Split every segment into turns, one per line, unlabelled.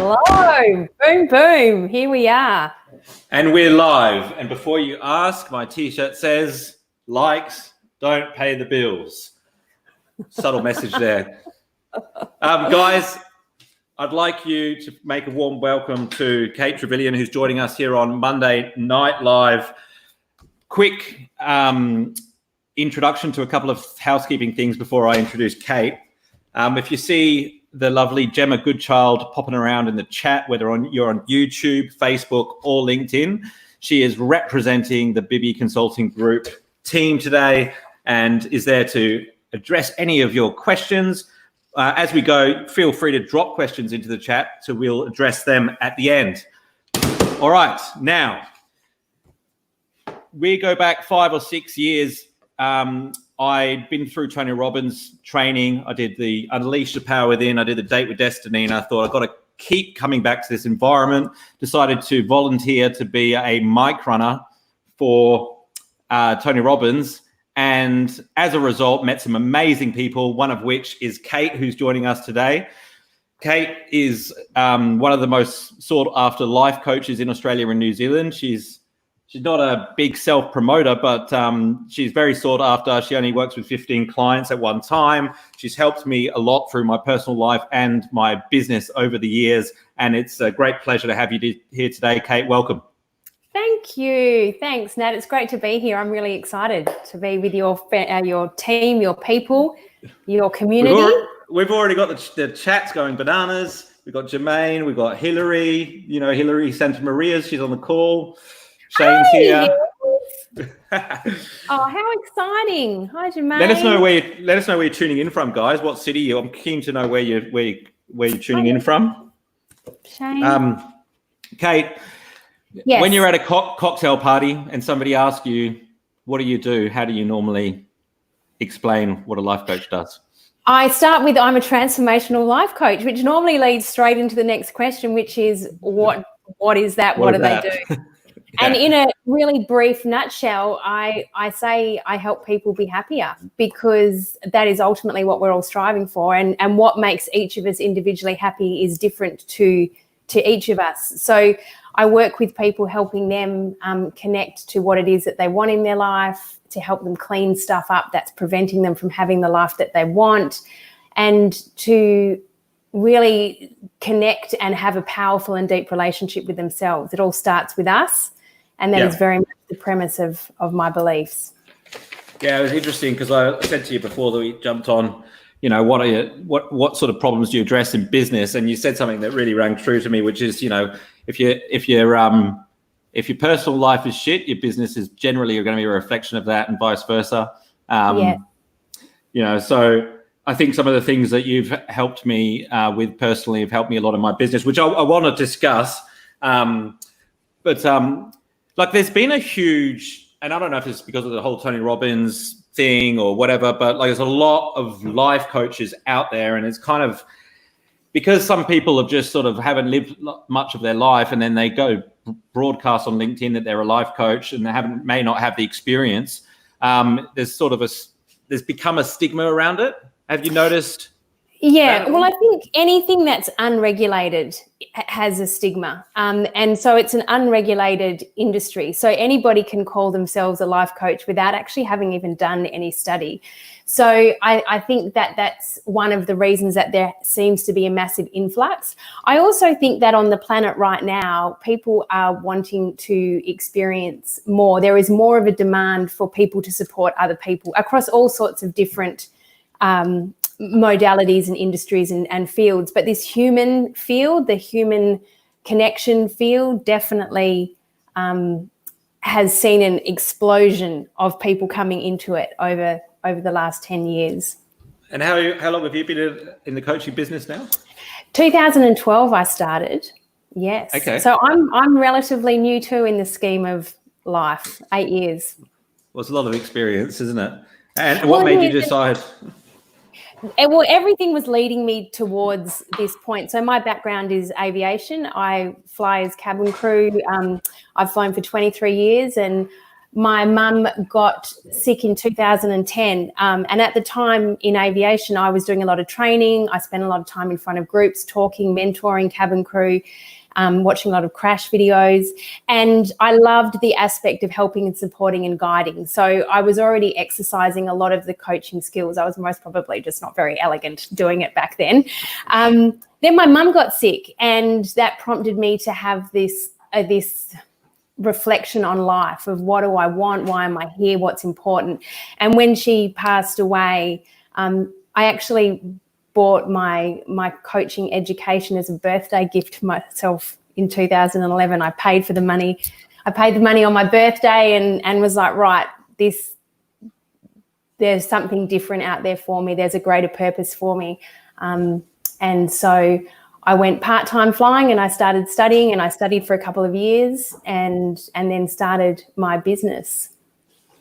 Hello, boom, boom. Here we are.
And we're live. And before you ask, my t-shirt says, likes don't pay the bills. Subtle message there. Guys, I'd like you to make a warm welcome to Kate Trevillian, who's joining us here on Monday Night Live. Quick introduction to a couple of housekeeping things before I introduce Kate. If you see the lovely Gemma Goodchild popping around in the chat, whether you're on YouTube, Facebook, or LinkedIn, she is representing the Bibby Consulting Group team today and is there to address any of your questions. As we go, feel free to drop questions into the chat, so we'll address them at the end. All right, now, we go back 5 or 6 years. I'd been through Tony Robbins training. I did the Unleash the Power Within. I did the Date with Destiny, and I thought I've got to keep coming back to this environment. Decided to volunteer to be a mic runner for Tony Robbins. And as a result, met some amazing people, one of which is Kate, who's joining us today. Kate is one of the most sought after life coaches in Australia and New Zealand. She's not a big self-promoter, but she's very sought after. She only works with 15 clients at one time. She's helped me a lot through my personal life and my business over the years. And it's a great pleasure to have you here today. Kate, welcome.
Thank you. Thanks, Nat. It's great to be here. I'm really excited to be with your team, your people, your community.
We've already got the chats going bananas. We've got Jermaine, we've got Hillary, Hillary Santa Maria, she's on the call. Shane's here.
Oh, how exciting! Hi, Jermaine.
Let us know where you're tuning in from, guys. What city you're? I'm keen to know where you're tuning in from.
Shane.
Kate. Yes. When you're at a cocktail party and somebody asks you, "What do you do?" How do you normally explain what a life coach does?
I start with, "I'm a transformational life coach," which normally leads straight into the next question, which is, "What is that? What do they do?" Yeah. And in a really brief nutshell, I say I help people be happier, because that is ultimately what we're all striving for. And what makes each of us individually happy is different to each of us. So I work with people, helping them connect to what it is that they want in their life, to help them clean stuff up that's preventing them from having the life that they want, and to really connect and have a powerful and deep relationship with themselves. It all starts with us. And that is very much the premise of my beliefs.
Yeah, it was interesting because I said to you before that we jumped on, what sort of problems do you address in business? And you said something that really rang true to me, which is, if your personal life is shit, your business is generally going to be a reflection of that, and vice versa. So I think some of the things that you've helped me with personally have helped me a lot in my business, which I want to discuss. Like, there's been a huge, and I don't know if it's because of the whole Tony Robbins thing or whatever, but like, there's a lot of life coaches out there, and it's kind of because some people have just sort of haven't lived much of their life, and then they go broadcast on LinkedIn that they're a life coach, and they may not have the experience. There's become a stigma around it. Have you noticed?
Yeah, well, I think anything that's unregulated has a stigma. And so it's an unregulated industry. So anybody can call themselves a life coach without actually having even done any study. So I think that that's one of the reasons that there seems to be a massive influx. I also think that on the planet right now, people are wanting to experience more. There is more of a demand for people to support other people across all sorts of different modalities and industries and fields, but this human field, the human connection field, definitely has seen an explosion of people coming into it over the last 10 years.
And how long have you been in the coaching business now?
2012 I started. Yes.
Okay.
So I'm relatively new too in the scheme of life. 8 years.
Well, it's a lot of experience, isn't it? And what made you decide?
Well, everything was leading me towards this point. So my background is aviation. I fly as cabin crew. I've flown for 23 years, and my mum got sick in 2010. And at the time in aviation, I was doing a lot of training. I spent a lot of time in front of groups, talking, mentoring cabin crew, watching a lot of crash videos. And I loved the aspect of helping and supporting and guiding. So I was already exercising a lot of the coaching skills. I was most probably just not very elegant doing it back then. Then my mum got sick, and that prompted me to have this reflection on life of what do I want, why am I here, what's important. And when she passed away, I actually bought my coaching education as a birthday gift to myself in 2011. I paid the money on my birthday and was like, right, there's something different out there for me. There's a greater purpose for me. And so I went part-time flying, and I started studying, and I studied for a couple of years and then started my business.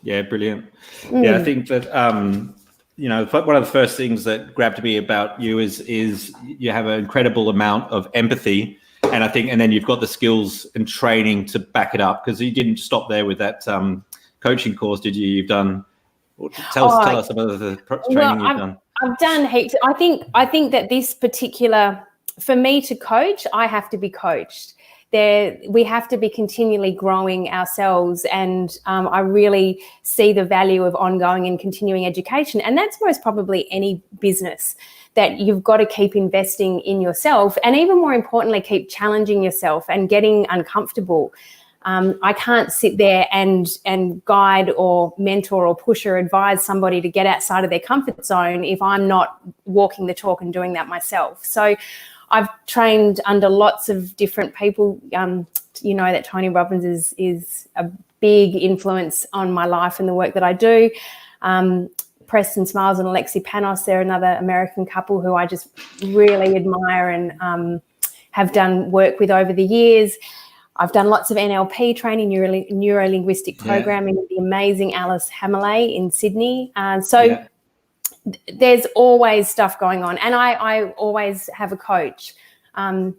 Yeah, brilliant. Yeah, I think that, one of the first things that grabbed me about you is you have an incredible amount of empathy. And I think, and then you've got the skills and training to back it up, because you didn't stop there with that coaching course, did you? You've done, tell us about the training you've done.
I've done heaps. I think that this particular, for me to coach, I have to be coached. We have to be continually growing ourselves, and I really see the value of ongoing and continuing education. And that's most probably any business, that you've got to keep investing in yourself, and even more importantly, keep challenging yourself and getting uncomfortable. I can't sit there and guide or mentor or push or advise somebody to get outside of their comfort zone if I'm not walking the talk and doing that myself. So I've trained under lots of different people. That Tony Robbins is a big influence on my life and the work that I do. Preston Smiles and Alexi Panos, they're another American couple who I just really admire and have done work with over the years. I've done lots of NLP training, neuro-linguistic programming with the amazing Alice Hameley in Sydney. There's always stuff going on, and I always have a coach. Well,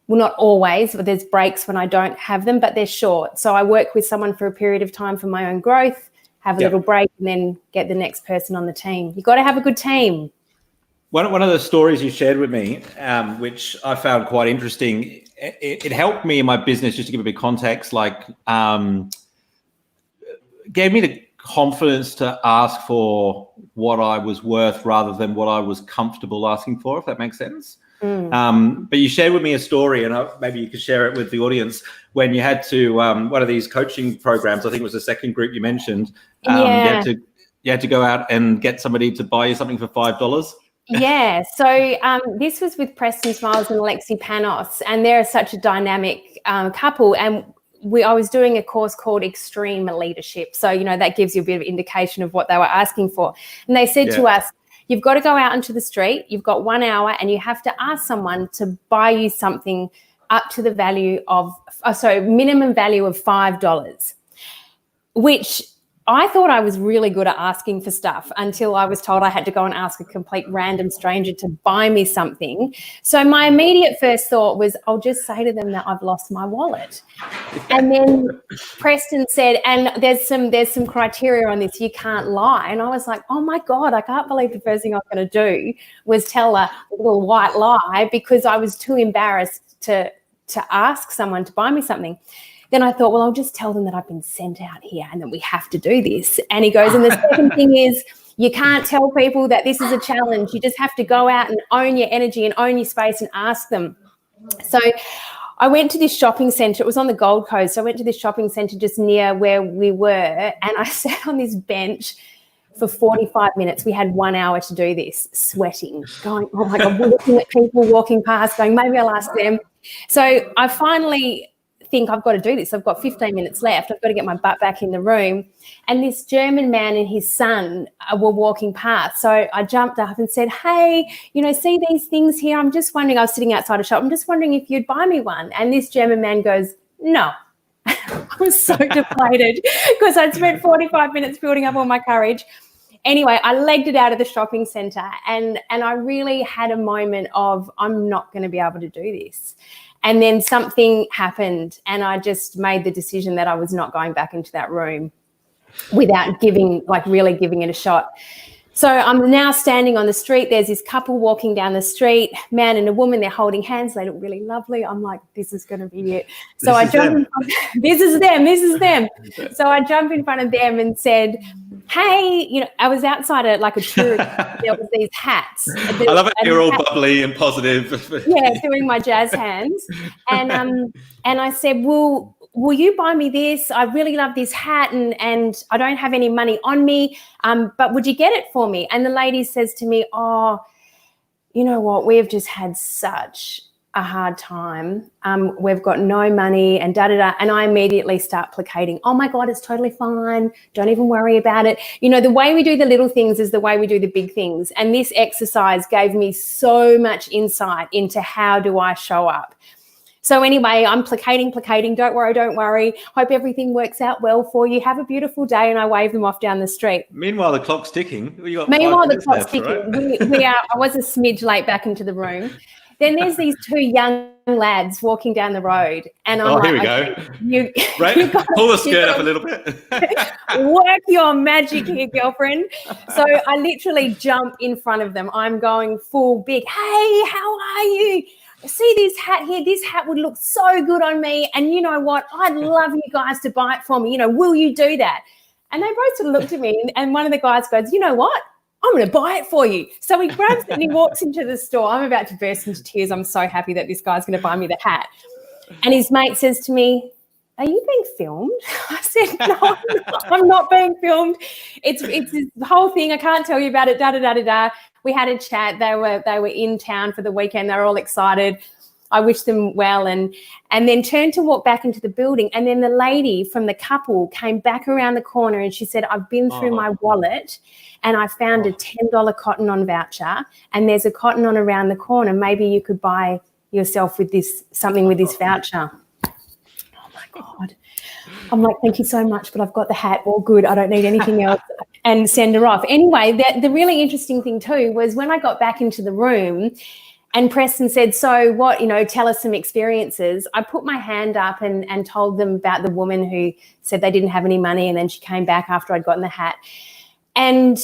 not always, but there's breaks when I don't have them, but they're short. So I work with someone for a period of time for my own growth, have a little break, and then get the next person on the team. You've got to have a good team.
One of the stories you shared with me, which I found quite interesting, it helped me in my business, just to give a bit of context, gave me the confidence to ask for what I was worth rather than what I was comfortable asking for, if that makes sense. But you shared with me a story, and maybe you could share it with the audience, when you had to, one of these coaching programs, I think it was the second group you mentioned, you had to go out and get somebody to buy you something for $5.
Yeah, so this was with Preston Smiles and Alexi Panos, and they're such a dynamic couple. And I was doing a course called Extreme Leadership. So, that gives you a bit of indication of what they were asking for. And they said to us, you've got to go out into the street, you've got 1 hour, and you have to ask someone to buy you something up to the value of, minimum value of $5, which I thought I was really good at asking for stuff until I was told I had to go and ask a complete random stranger to buy me something. So my immediate first thought was, I'll just say to them that I've lost my wallet. And then Preston said, and there's some criteria on this, you can't lie. And I was like, oh my God, I can't believe the first thing I was going to do was tell a little white lie, because I was too embarrassed to ask someone to buy me something. Then I thought, well, I'll just tell them that I've been sent out here and that we have to do this. And he goes, and the second thing is, you can't tell people that this is a challenge. You just have to go out and own your energy and own your space and ask them. So I went to this shopping centre. It was on the Gold Coast. So I went to this shopping centre just near where we were, and I sat on this bench for 45 minutes. We had 1 hour to do this, sweating, going, oh my God, we're looking at people walking past, going, maybe I'll ask them. So I finally think I've got to do this. I've got 15 minutes left. I've got to get my butt back in the room. And this German man and his son were walking past. So I jumped up and said, hey, see these things here? I'm just wondering, I was sitting outside a shop, I'm just wondering if you'd buy me one. And this German man goes, no. I was so deflated because I'd spent 45 minutes building up all my courage. Anyway, I legged it out of the shopping centre, and I really had a moment of, I'm not going to be able to do this. And then something happened, and I just made the decision that I was not going back into that room. without really giving it a shot. So I'm now standing on the street. There's this couple walking down the street, man and a woman. They're holding hands. They look really lovely. I'm like, this is going to be it. So I jump in front. This is them. So I jump in front of them and said, hey, I was outside a tourist. There was these hats.
I love it. You're all bubbly and positive.
Yeah, doing my jazz hands. And I said, will you buy me this? I really love this hat and I don't have any money on me, but would you get it for me? And the lady says to me, oh, you know what? We've just had such a hard time. We've got no money and da-da-da. And I immediately start placating. Oh, my God, it's totally fine. Don't even worry about it. The way we do the little things is the way we do the big things. And this exercise gave me so much insight into how do I show up. So anyway, I'm placating. Don't worry. Hope everything works out well for you. Have a beautiful day. And I wave them off down the street.
Meanwhile, the clock's ticking.
Meanwhile, the clock's ticking. Right? I was a smidge late back into the room. Then there's these two young lads walking down the road. And I'm
here we go. Pull the skirt up a little bit.
Work your magic here, girlfriend. So I literally jump in front of them. I'm going full big, hey, how are you? See this hat here? This hat would look so good on me. And you know what? I'd love you guys to buy it for me. Will you do that? And they both sort of looked at me and one of the guys goes, you know what? I'm going to buy it for you. So he grabs it and he walks into the store. I'm about to burst into tears. I'm so happy that this guy's going to buy me the hat. And his mate says to me, are you being filmed? I said, no, I'm not being filmed. It's this whole thing. I can't tell you about it, da-da-da-da-da. We had a chat. They were in town for the weekend. They were all excited. I wished them well and then turned to walk back into the building. And then the lady from the couple came back around the corner and she said, I've been through my wallet and I found a $10 Cotton On voucher and there's a Cotton On around the corner. Maybe you could buy yourself with something with this voucher. Oh, my God. I'm like, thank you so much, but I've got the hat. All good. I don't need anything else. And send her off. Anyway, the really interesting thing too was when I got back into the room and Preston said, so what, tell us some experiences. I put my hand up and told them about the woman who said they didn't have any money and then she came back after I'd gotten the hat. And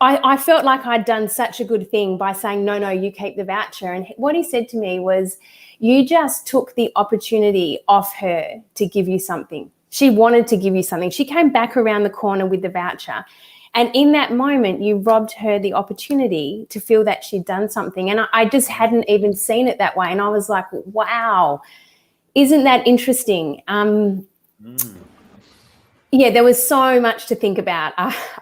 I felt like I'd done such a good thing by saying, no, you keep the voucher. And what he said to me was, you just took the opportunity off her to give you something. She wanted to give you something. She came back around the corner with the voucher. And in that moment, you robbed her the opportunity to feel that she'd done something. And I just hadn't even seen it that way. And I was like, wow, isn't that interesting? Yeah, there was so much to think about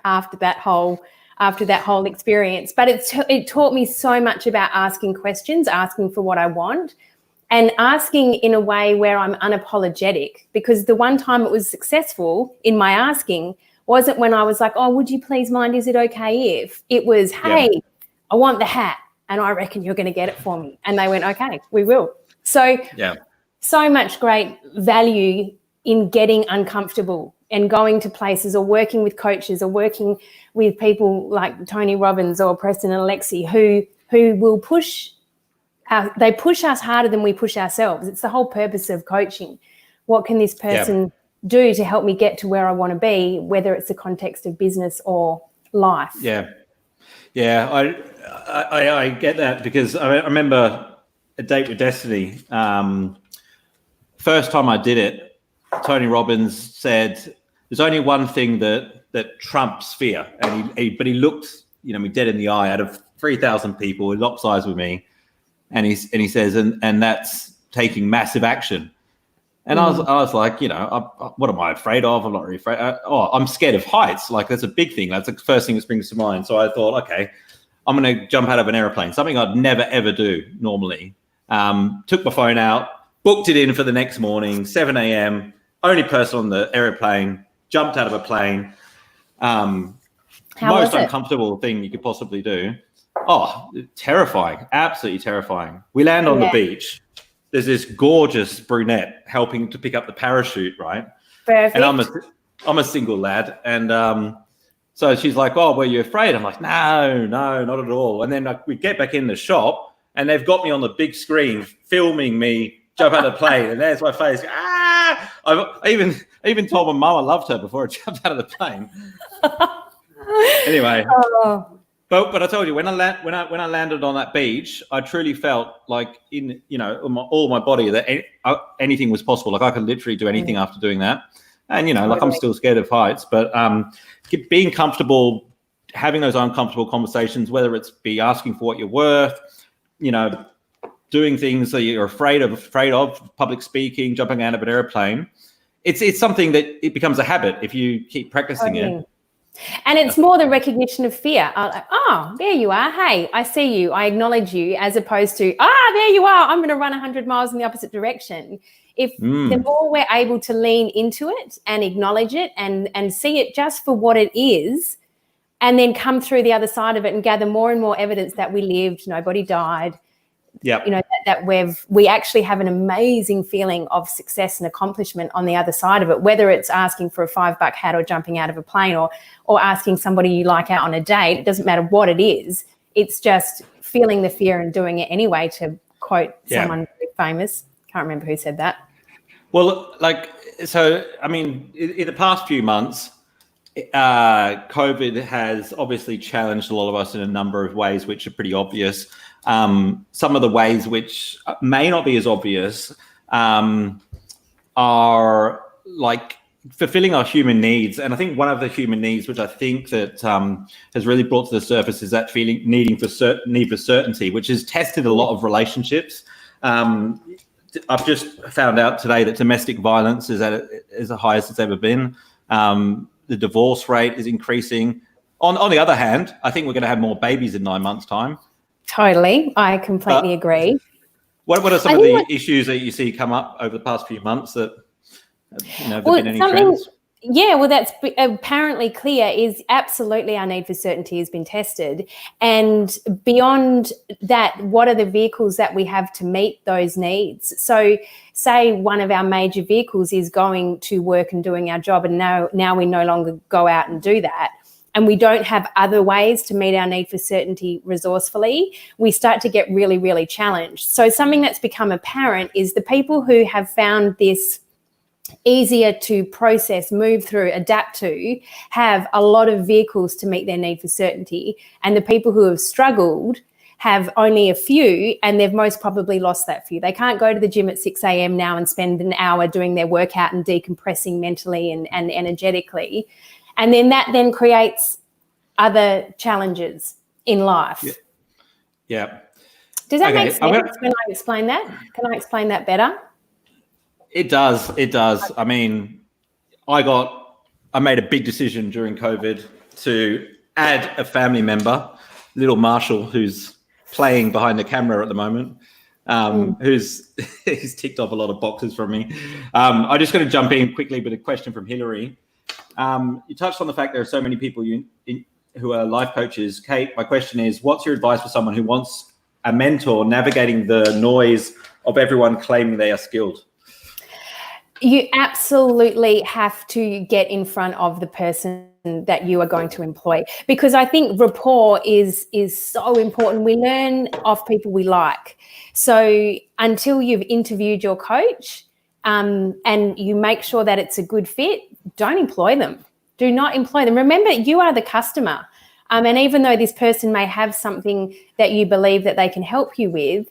after that whole experience. But it taught me so much about asking questions, asking for what I want, and asking in a way where I'm unapologetic, because the one time it was successful in my asking wasn't when I was like, oh, would you please mind, is it okay if? It was, hey, I want the hat and I reckon you're going to get it for me. And they went, okay, we will. So much great value in getting uncomfortable and going to places or working with coaches or working with people like Tony Robbins or Preston and Alexi who will push. They push us harder than we push ourselves. It's the whole purpose of coaching. What can this person do to help me get to where I want to be, whether it's the context of business or life?
Yeah, I get that, because I remember a date with Destiny. First time I did it, Tony Robbins said, "There's only one thing that trumps fear," and he looked, me dead in the eye. Out of 3,000 people, he locks eyes with me. And he says, and that's taking massive action. And I was like, what am I afraid of? I'm not really afraid. I'm scared of heights. Like, that's a big thing. That's the first thing that springs to mind. So I thought, okay, I'm going to jump out of an airplane, something I'd never, ever do normally. Took my phone out, booked it in for the next morning, 7 a.m., only person on the airplane, jumped out of a plane. Most uncomfortable thing you could possibly do. Oh, terrifying. Absolutely terrifying. We land on the beach. There's this gorgeous brunette helping to pick up the parachute, right?
Perfect.
And I'm a single lad. And so she's like, oh, were you afraid? I'm like, no, not at all. And then we get back in the shop and they've got me on the big screen filming me jump out of the plane. And there's my face. I even told my mum I loved her before I jumped out of the plane. Anyway, but I told you when I landed on that beach, I truly felt like in all my body that anything was possible. Like I could literally do anything after doing that. And like I'm still scared of heights, but being comfortable, having those uncomfortable conversations, whether it's be asking for what you're worth, doing things that you're afraid of, public speaking, jumping out of an airplane. It's something that it becomes a habit if you keep practicing it.
And it's more the recognition of fear. Oh, there you are. Hey, I see you. I acknowledge you, as opposed to, there you are. I'm going to run 100 miles in the opposite direction. The more we're able to lean into it and acknowledge it and see it just for what it is, and then come through the other side of it and gather more and more evidence that we lived, nobody died.
Yeah.
That we actually have an amazing feeling of success and accomplishment on the other side of it, whether it's asking for a $5 hat or jumping out of a plane or asking somebody you like out on a date. It doesn't matter what it is. It's just feeling the fear and doing it anyway, to quote someone very famous. Can't remember who said that.
Well, in the past few months, COVID has obviously challenged a lot of us in a number of ways, which are pretty obvious. Some of the ways which may not be as obvious are like fulfilling our human needs. And I think one of the human needs, which I think that has really brought to the surface, is that need for certainty, which has tested a lot of relationships. I've just found out today that domestic violence is at the highest it's ever been. The divorce rate is increasing. On the other hand, I think we're going to have more babies in 9 months' time.
Totally. I completely agree.
What are some of the issues that you see come up over the past few months that have there been any trends?
Yeah, well, that's apparently clear is absolutely our need for certainty has been tested. And beyond that, what are the vehicles that we have to meet those needs? So say one of our major vehicles is going to work and doing our job, and now we no longer go out and do that, and we don't have other ways to meet our need for certainty resourcefully, we start to get really, really challenged. So something that's become apparent is the people who have found this easier to process, move through, adapt to, have a lot of vehicles to meet their need for certainty. And the people who have struggled have only a few, and they've most probably lost that few. They can't go to the gym at 6 a.m. now and spend an hour doing their workout and decompressing mentally and energetically. And then that then creates other challenges in life.
Yeah.
Does that make sense when I explain that? Can I explain that better?
It does. I mean, I made a big decision during COVID to add a family member, little Marshall, who's playing behind the camera at the moment, he's ticked off a lot of boxes from me. I'm just going to jump in quickly with a question from Hillary. You touched on the fact there are so many people who are life coaches. Kate, my question is, what's your advice for someone who wants a mentor navigating the noise of everyone claiming they are skilled?
You absolutely have to get in front of the person that you are going to employ, because I think rapport is so important. We learn off people we like. So until you've interviewed your coach and you make sure that it's a good fit, don't employ them. Do not employ them. Remember, you are the customer. And even though this person may have something that you believe that they can help you with,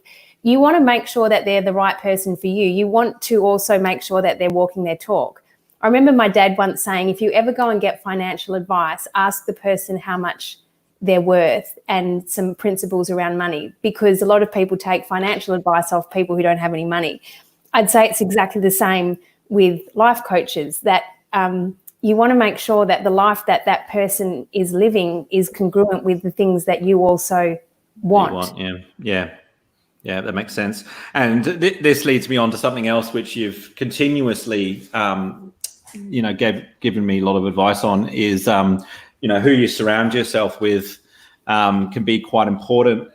you want to make sure that they're the right person for you. You want to also make sure that they're walking their talk. I remember my dad once saying, if you ever go and get financial advice, ask the person how much they're worth and some principles around money, because a lot of people take financial advice off people who don't have any money. I'd say it's exactly the same with life coaches, that you want to make sure that the life that that person is living is congruent with the things that you also want.
Yeah, that makes sense. And this leads me on to something else which you've continuously, given me a lot of advice on is, who you surround yourself with can be quite important.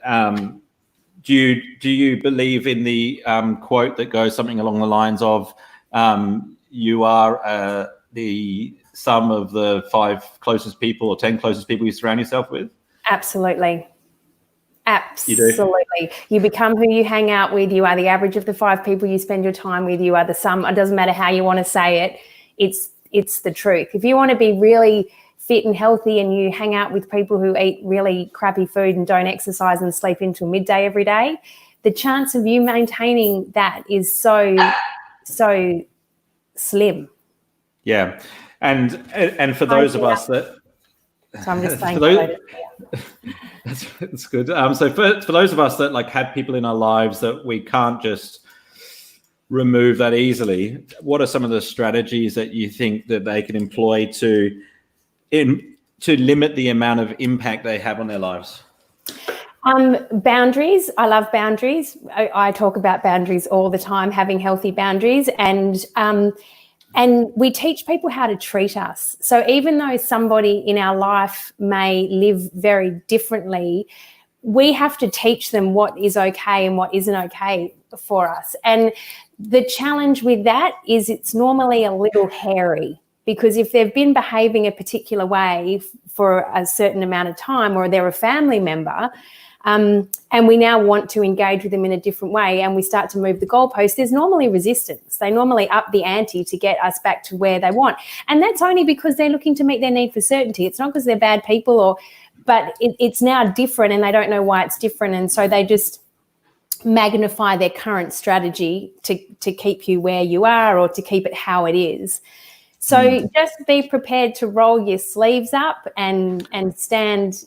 Do you believe in the quote that goes something along the lines of, you are the sum of the 5 closest people or 10 closest people you surround yourself with?
Absolutely. Absolutely. You become who you hang out with. You are the average of the 5 people you spend your time with. You are the sum. It doesn't matter how you want to say it. It's the truth. If you want to be really fit and healthy and you hang out with people who eat really crappy food and don't exercise and sleep until midday every day, the chance of you maintaining that is so slim.
Yeah. And for those of us that...
So I'm just saying
that's good. So for those of us that like have people in our lives that we can't just remove that easily, what are some of the strategies that you think that they can employ to limit the amount of impact they have on their lives?
Boundaries. I love boundaries. I talk about boundaries all the time, having healthy boundaries, and we teach people how to treat us. So even though somebody in our life may live very differently, we have to teach them what is okay and what isn't okay for us. And the challenge with that is it's normally a little hairy, because if they've been behaving a particular way for a certain amount of time, or they're a family member, and we now want to engage with them in a different way, and we start to move the goalposts, there's normally resistance. They normally up the ante to get us back to where they want. And that's only because they're looking to meet their need for certainty. It's not because they're bad people, but it's now different and they don't know why it's different. And so they just magnify their current strategy to keep you where you are, or to keep it how it is. So just be prepared to roll your sleeves up and stand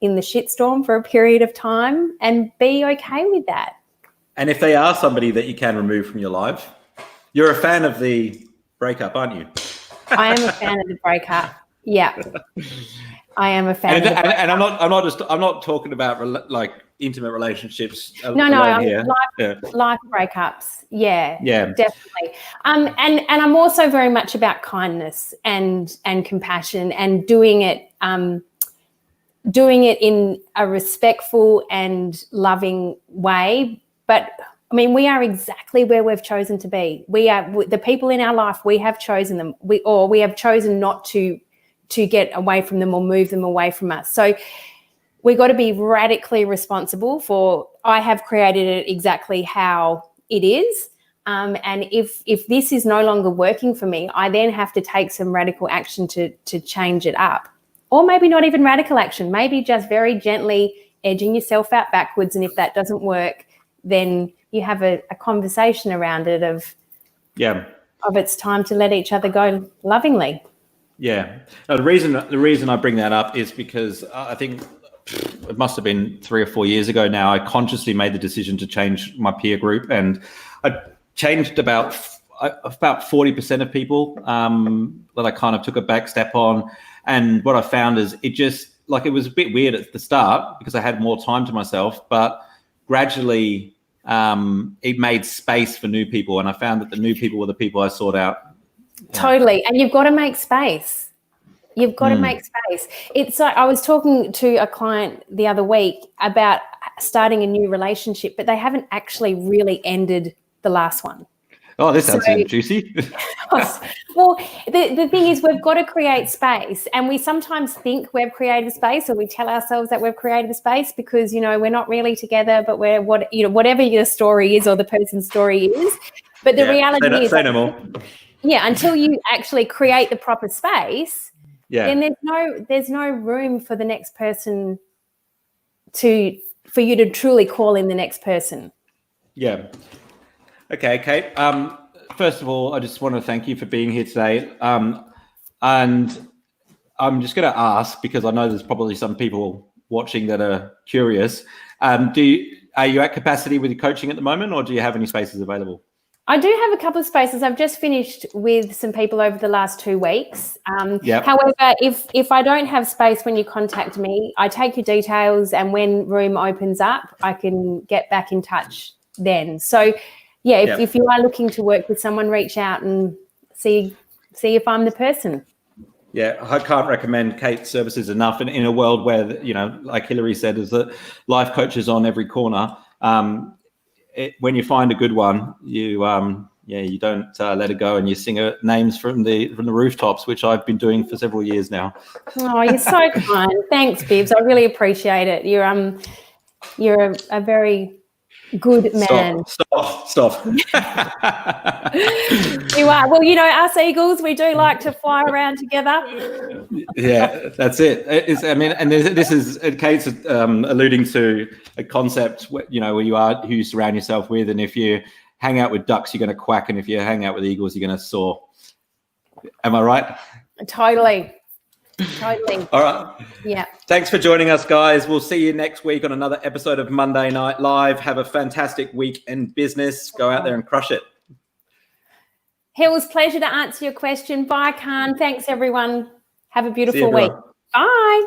in the shitstorm for a period of time, and be okay with that.
And if they are somebody that you can remove from your life, you're a fan of the breakup, aren't you?
I am a fan of the breakup. Yeah, I am a fan.
And I'm not talking about like intimate relationships.
No, life breakups. Yeah, definitely. And I'm also very much about kindness and compassion, and doing it in a respectful and loving way. But I mean, we are exactly where we've chosen to be. We are the people in our life. We have chosen them. We have chosen not to get away from them or move them away from us. So we got to be radically responsible for, I have created it exactly how it is. And if this is no longer working for me, I then have to take some radical action to change it up. Or maybe not even radical action, maybe just very gently edging yourself out backwards. And if that doesn't work, then you have a conversation around it of it's time to let each other go lovingly.
Yeah. Now, the reason I bring that up is because I think it must have been 3 or 4 years ago now, I consciously made the decision to change my peer group, and I changed about 40% of people that I kind of took a back step on. And what I found is it was a bit weird at the start because I had more time to myself, but gradually it made space for new people. And I found that the new people were the people I sought out.
Totally. And you've got to make space. You've got to make space. It's like I was talking to a client the other week about starting a new relationship, but they haven't actually really ended the last one.
Oh, this sounds juicy.
Well, the thing is, we've got to create space, and we sometimes think we've created space, or we tell ourselves that we've created a space because, we're not really together, but we're whatever your story is or the person's story is. But the reality is,
say no more.
Yeah, until you actually create the proper space, then there's no room for the next person for you to truly call in the next person.
Yeah. Okay, Kate. First of all, I just want to thank you for being here today. And I'm just going to ask, because I know there's probably some people watching that are curious. Are you at capacity with your coaching at the moment, or do you have any spaces available?
I do have a couple of spaces. I've just finished with some people over the last 2 weeks. However, if I don't have space when you contact me, I take your details, and when room opens up, I can get back in touch then. So, if you are looking to work with someone, reach out and see if I'm the person.
Yeah, I can't recommend Kate's services enough in a world where, like Hillary said, is that life coaches on every corner. When you find a good one, you don't let it go, and you sing her names from the rooftops, which I've been doing for several years now.
Oh, you're so kind. Thanks, Bibbs. I really appreciate it. You're a very good man.
Stop.
You are. Well, us eagles, we do like to fly around together.
Yeah, that's it. This is Kate's alluding to a concept, where you are who you surround yourself with, and if you hang out with ducks, you're going to quack, and if you hang out with eagles, you're going to soar. Am I right?
Totally.
All right.
Yeah.
Thanks for joining us, guys. We'll see you next week on another episode of Monday Night Live. Have a fantastic week in business. Go out there and crush it.
Hills, pleasure to answer your question. Bye, Khan. Thanks, everyone. Have a beautiful week. Bye.